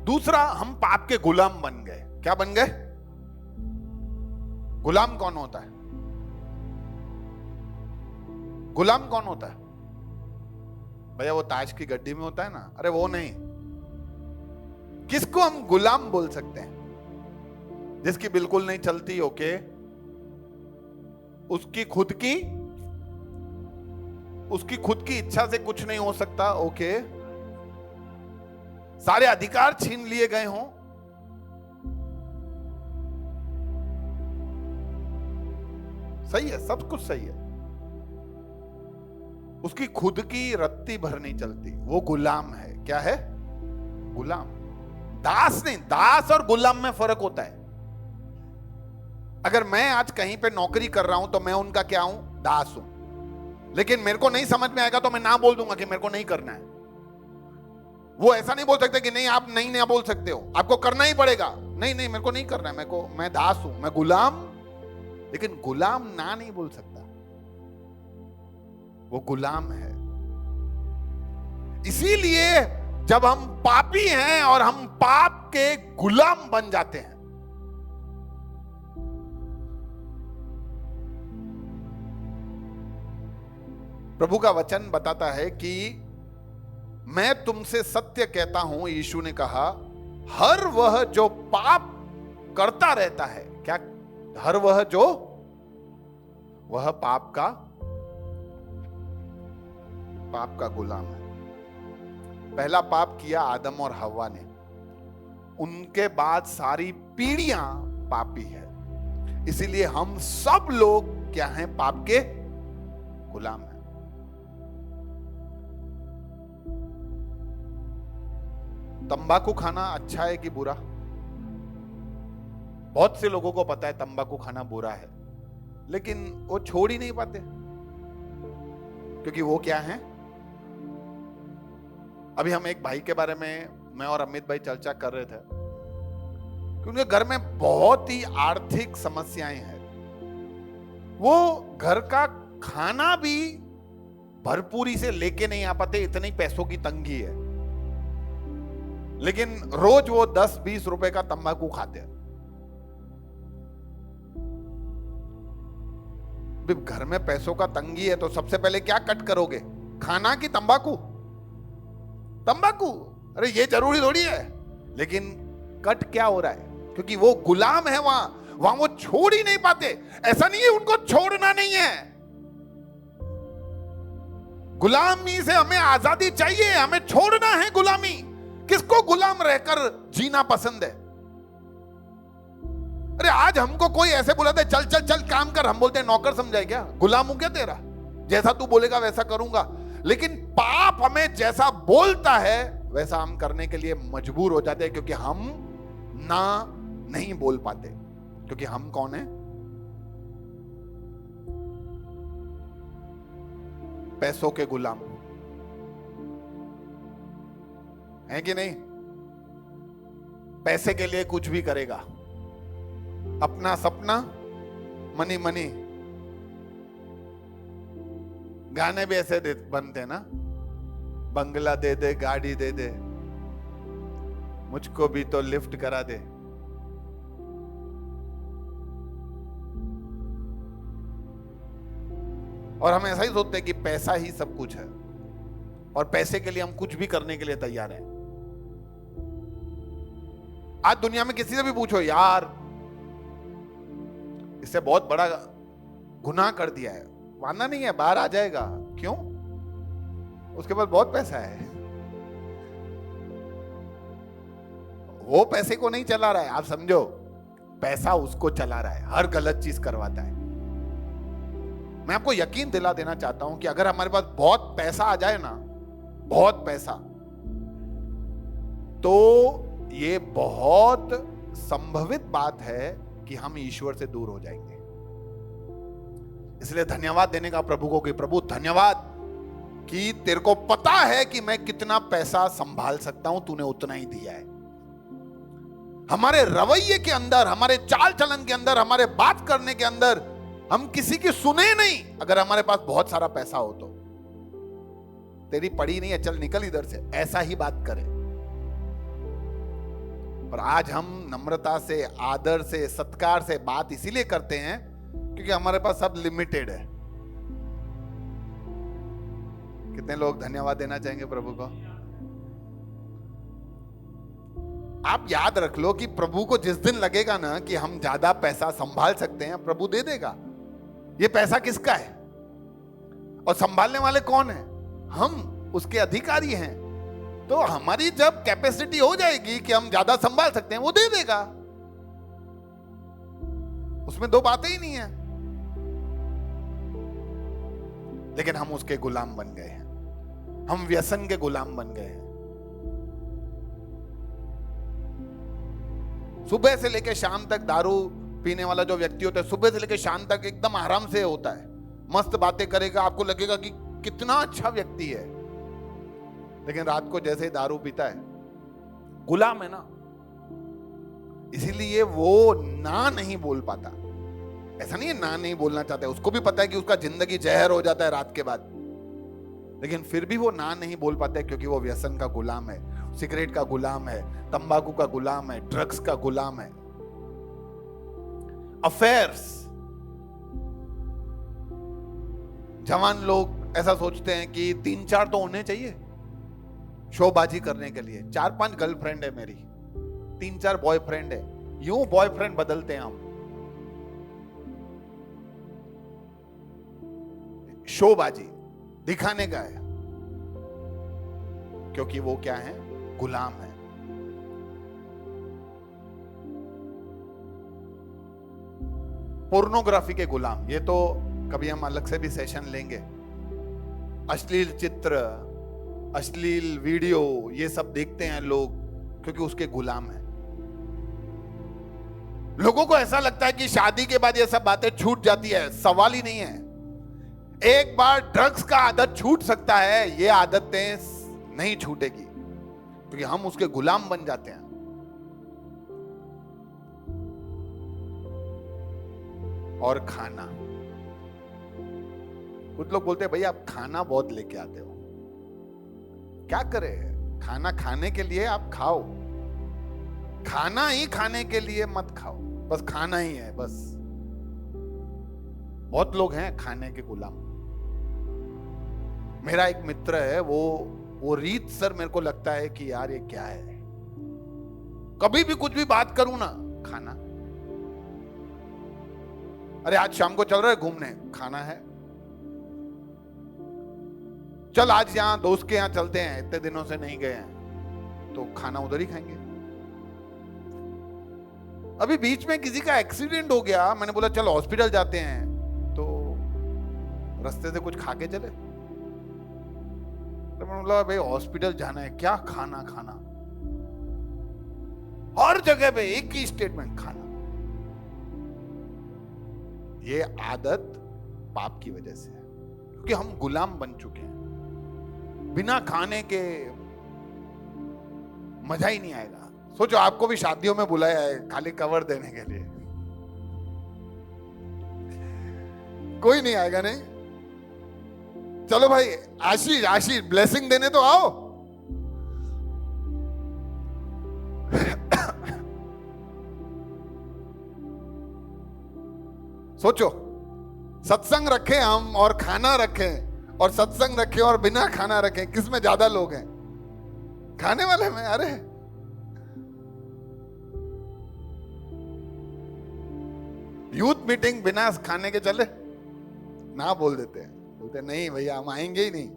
दूसरा, हम पाप के गुलाम बन गए। क्या बन गए? गुलाम कौन होता है? गुलाम कौन होता है भैया? वो ताश की गड्डी में होता है ना, अरे वो नहीं। किसको हम गुलाम बोल सकते हैं? जिसकी बिल्कुल नहीं चलती, ओके, उसकी खुद की इच्छा से कुछ नहीं हो सकता, ओके, सारे अधिकार छीन लिए गए हों, सही है, सब कुछ सही है, उसकी खुद की रत्ती भर नहीं चलती, वो गुलाम है। क्या है? गुलाम। दास नहीं। दास और गुलाम में फर्क होता है। अगर मैं आज कहीं पे नौकरी कर रहा हूं तो मैं उनका क्या हूं? दास हूं। लेकिन मेरे को नहीं समझ में आएगा तो मैं ना बोल दूंगा कि मेरे को नहीं करना है। वो ऐसा नहीं बोल सकते कि नहीं आप नहीं ना बोल सकते हो, आपको करना ही पड़ेगा। नहीं नहीं, मेरे को नहीं करना है, मैं दास हूं, मैं गुलाम। लेकिन गुलाम ना नहीं बोल सकता, वो गुलाम है। इसीलिए जब हम पापी हैं और हम पाप के गुलाम बन जाते हैं, प्रभु का वचन बताता है कि मैं तुमसे सत्य कहता हूं, यीशु ने कहा, हर वह जो पाप करता रहता है, क्या? हर वह पाप का गुलाम है। पहला पाप किया आदम और हव्वा ने, उनके बाद सारी पीढ़ियां पापी है। इसीलिए हम सब लोग क्या हैं? पाप के गुलाम हैं। तंबाकू खाना अच्छा है कि बुरा? बहुत से लोगों को पता है तंबाकू खाना बुरा है, लेकिन वो छोड़ ही नहीं पाते, क्योंकि वो क्या है? अभी हम एक भाई के बारे में, मैं और अमित भाई चर्चा कर रहे थे कि उनके घर में बहुत ही आर्थिक समस्याएं हैं। वो घर का खाना भी भरपूरी से लेके नहीं आ पाते, इतनी पैसों की तंगी है। लेकिन रोज वो 10-20 रुपए का तंबाकू खाते हैं। घर में पैसों का तंगी है तो सबसे पहले क्या कट करोगे? खाना की तंबाकू? तंबाकू, अरे ये जरूरी थोड़ी है। लेकिन कट क्या हो रहा है? क्योंकि वो गुलाम है, वहां वो छोड़ ही नहीं पाते। ऐसा नहीं है उनको छोड़ना नहीं है, गुलामी से हमें आजादी चाहिए, हमें छोड़ना है गुलामी। किसको गुलाम रहकर जीना पसंद है? अरे आज हमको कोई ऐसे बुलाते है, चल चल चल काम कर, हम बोलते हैं नौकर समझाए क्या? गुलाम हूं क्या तेरा? जैसा तू बोलेगा वैसा करूंगा। लेकिन पाप हमें जैसा बोलता है वैसा हम करने के लिए मजबूर हो जाते हैं, क्योंकि हम ना नहीं बोल पाते। क्योंकि हम कौन है? पैसों के गुलाम है कि नहीं? पैसे के लिए कुछ भी करेगा, अपना सपना मनी मनी। गाने भी ऐसे बनते हैं ना, बंगला दे दे, गाड़ी दे दे, मुझको भी तो लिफ्ट करा दे। और हम ऐसा ही सोचते हैं कि पैसा ही सब कुछ है, और पैसे के लिए हम कुछ भी करने के लिए तैयार हैं। आज दुनिया में किसी से भी पूछो, यार इससे बहुत बड़ा गुनाह कर दिया है, मानना नहीं है, बाहर आ जाएगा। क्यों? उसके पास बहुत पैसा है। वो पैसे को नहीं चला रहा है, आप समझो, पैसा उसको चला रहा है, हर गलत चीज करवाता है। मैं आपको यकीन दिला देना चाहता हूं कि अगर हमारे पास बहुत पैसा आ जाए ना, बहुत पैसा, तो ये बहुत संभवित बात है कि हम ईश्वर से दूर हो जाएंगे। इसलिए धन्यवाद देने का प्रभु को कि प्रभु धन्यवाद कि तेरे को पता है कि मैं कितना पैसा संभाल सकता हूं, तूने उतना ही दिया है। हमारे रवैये के अंदर, हमारे चाल चलन के अंदर, हमारे बात करने के अंदर हम किसी की सुने नहीं। अगर हमारे पास बहुत सारा पैसा हो तो तेरी पड़ी नहीं है, चल निकल इधर से, ऐसा ही बात करें। पर आज हम नम्रता से, आदर से, सत्कार से बात इसीलिए करते हैं क्योंकि हमारे पास सब लिमिटेड है। कितने लोग धन्यवाद देना चाहेंगे प्रभु को? आप याद रख लो कि प्रभु को जिस दिन लगेगा ना कि हम ज्यादा पैसा संभाल सकते हैं, प्रभु दे देगा। ये पैसा किसका है और संभालने वाले कौन है? हम उसके अधिकारी हैं। तो हमारी जब कैपेसिटी हो जाएगी कि हम ज्यादा संभाल सकते हैं, वो दे देगा। उसमें दो बातें ही नहीं है। लेकिन हम उसके गुलाम बन गए हैं, हम व्यसन के गुलाम बन गए हैं। सुबह से लेकर शाम तक दारू पीने वाला जो व्यक्ति होता है, सुबह से लेकर शाम तक एकदम आराम से होता है, मस्त बातें करेगा, आपको लगेगा कि कितना अच्छा व्यक्ति है। लेकिन रात को जैसे ही दारू पीता है, गुलाम है ना, इसीलिए वो ना नहीं बोल पाता। ऐसा नहीं है ना नहीं बोलना चाहता है, उसको भी पता है कि उसका जिंदगी जहर हो जाता है रात के बाद, लेकिन फिर भी वो ना नहीं बोल पाता है क्योंकि वो व्यसन का गुलाम है, सिगरेट का गुलाम है, तंबाकू का गुलाम है, ड्रग्स का गुलाम है, अफेयर्स। जवान लोग ऐसा सोचते हैं कि 3-4 तो होने चाहिए शोबाजी करने के लिए। 4-5 गर्लफ्रेंड है मेरी, 3-4 बॉयफ्रेंड है, यूं बॉयफ्रेंड बदलते हैं हम। शोबाजी दिखाने का है, क्योंकि वो क्या है? गुलाम है। पोर्नोग्राफी के गुलाम। ये तो कभी हम अलग से भी सेशन लेंगे। अश्लील चित्र, अश्लील वीडियो, ये सब देखते हैं लोग क्योंकि उसके गुलाम है। लोगों को ऐसा लगता है कि शादी के बाद ये सब बातें छूट जाती है। सवाल ही नहीं है। एक बार ड्रग्स का आदत छूट सकता है, ये आदतें नहीं छूटेगी क्योंकि हम उसके गुलाम बन जाते हैं। और खाना, कुछ लोग बोलते हैं भैया आप खाना बहुत लेके आते हो। क्या करें? खाना खाने के लिए आप खाओ, खाना ही खाने के लिए मत खाओ। बस खाना ही है बस। बहुत लोग हैं खाने के गुलाम। मेरा एक मित्र है, वो रीत सर मेरे को लगता है कि यार ये क्या है, कभी भी कुछ भी बात करूं ना, खाना। अरे आज शाम को चल रहा है घूमने, खाना है। चल आज यहां दोस्त के यहां चलते हैं, इतने दिनों से नहीं गए हैं, तो खाना उधर ही खाएंगे। अभी बीच में किसी का एक्सीडेंट हो गया, मैंने बोला चल हॉस्पिटल जाते हैं, तो रास्ते से कुछ खा के चले। तो मैंने बोला भाई हॉस्पिटल जाना है, क्या खाना खाना? हर जगह पे एक ही स्टेटमेंट, खाना। ये आदत पाप की वजह से है क्योंकि हम गुलाम बन चुके हैं। बिना खाने के मजा ही नहीं आएगा। सोचो आपको भी शादियों में बुलाया है खाली कवर देने के लिए, कोई नहीं आएगा। नहीं, चलो भाई आशीष ब्लेसिंग देने तो आओ। सोचो, सत्संग रखें हम और खाना रखें, और सत्संग रखें और बिना खाना रखें, किस में ज्यादा लोग हैं? खाने वाले में। अरे यूथ मीटिंग बिना खाने के चले? ना बोल देते हैं, बोलते नहीं भैया हम आएंगे ही नहीं।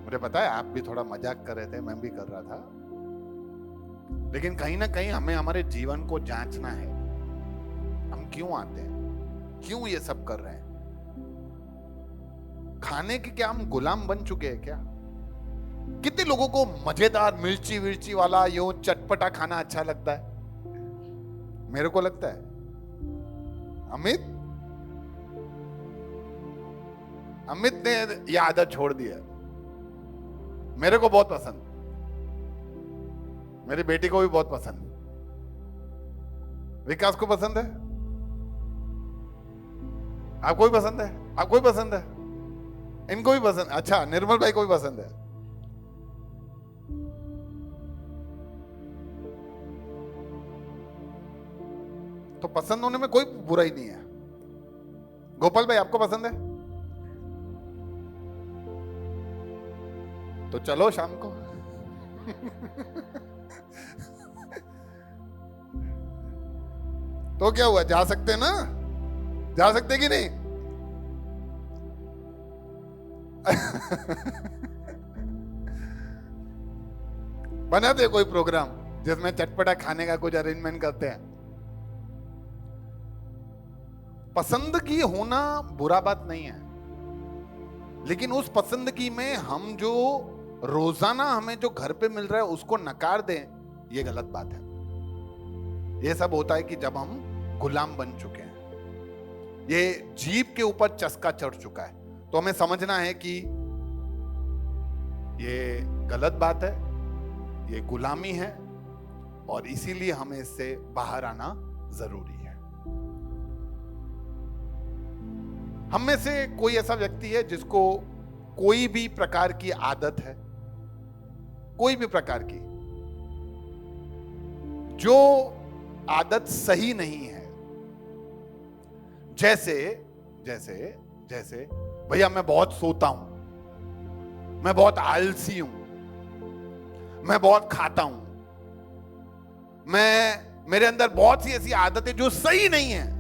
मुझे पता है आप भी थोड़ा मजाक कर रहे थे, मैं भी कर रहा था, लेकिन कहीं ना कहीं हमें हमारे जीवन को जांचना है। हम क्यों आते हैं, क्यों ये सब कर रहे हैं? खाने के क्या हम गुलाम बन चुके हैं क्या? कितने लोगों को मजेदार मिर्ची विर्ची वाला यूं चटपटा खाना अच्छा लगता है? मेरे को लगता है। अमित ने यह आदत छोड़ दी है। मेरे को बहुत पसंद, मेरी बेटी को भी बहुत पसंद, विकास को पसंद है, आपको भी पसंद है, आपको भी पसंद है। इनको भी पसंद, अच्छा निर्मल भाई को भी पसंद है। तो पसंद होने में कोई बुराई नहीं है। गोपाल भाई आपको पसंद है तो चलो शाम को। तो क्या हुआ, जा सकते ना, जा सकते कि नहीं? बनाते कोई प्रोग्राम जिसमें चटपटा खाने का कुछ अरेंजमेंट करते हैं। पसंद की होना बुरा बात नहीं है, लेकिन उस पसंद की में हम जो रोजाना हमें जो घर पे मिल रहा है उसको नकार दें, ये गलत बात है। ये सब होता है कि जब हम गुलाम बन चुके हैं, ये जीभ के ऊपर चस्का चढ़ चुका है। तो हमें समझना है कि ये गलत बात है, ये गुलामी है, और इसीलिए हमें इससे बाहर आना जरूरी है। हम में से कोई ऐसा व्यक्ति है जिसको कोई भी प्रकार की आदत है, कोई भी प्रकार की, जो आदत सही नहीं है। जैसे जैसे जैसे भैया मैं बहुत सोता हूं, मैं बहुत आलसी हूं, मैं बहुत खाता हूं, मेरे अंदर बहुत सी ऐसी आदतें जो सही नहीं है।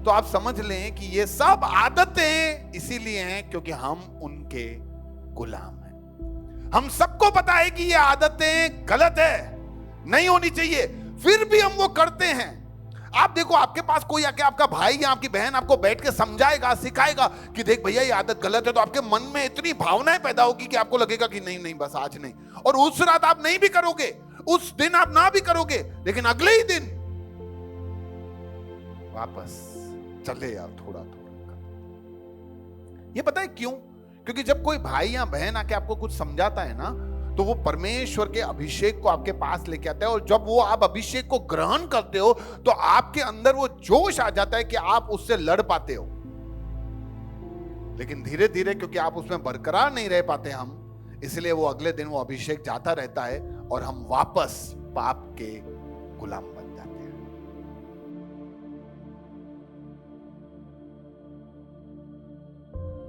तो आप समझ लें कि ये सब आदतें इसीलिए हैं क्योंकि हम उनके गुलाम हैं। हम सबको पता है कि ये आदतें गलत है, नहीं होनी चाहिए, फिर भी हम वो करते हैं। आप देखो, आपके पास कोई आके, आपका भाई या आपकी बहन आपको बैठ के समझाएगा, सिखाएगा कि देख भैया ये आदत गलत है, तो आपके मन में इतनी भावनाएं पैदा होगी कि आपको लगेगा कि नहीं नहीं बस आज नहीं। और उस रात आप नहीं भी करोगे, उस दिन आप ना भी करोगे, लेकिन अगले ही दिन वापस चले यार थोड़ा थोड़ा। ये पता है क्यों? क्योंकि जब कोई भाई या बहन आके आपको कुछ समझाता है ना, तो वो परमेश्वर के अभिषेक को आपके पास लेके आता है, और जब वो आप अभिषेक को ग्रहण करते हो तो आपके अंदर वो जोश आ जाता है कि आप उससे लड़ पाते हो। लेकिन धीरे धीरे क्योंकि आप उसमें बरकरार नहीं रह पाते हम, इसलिए वो अगले दिन वो अभिषेक जाता रहता है और हम वापस पाप के गुलाम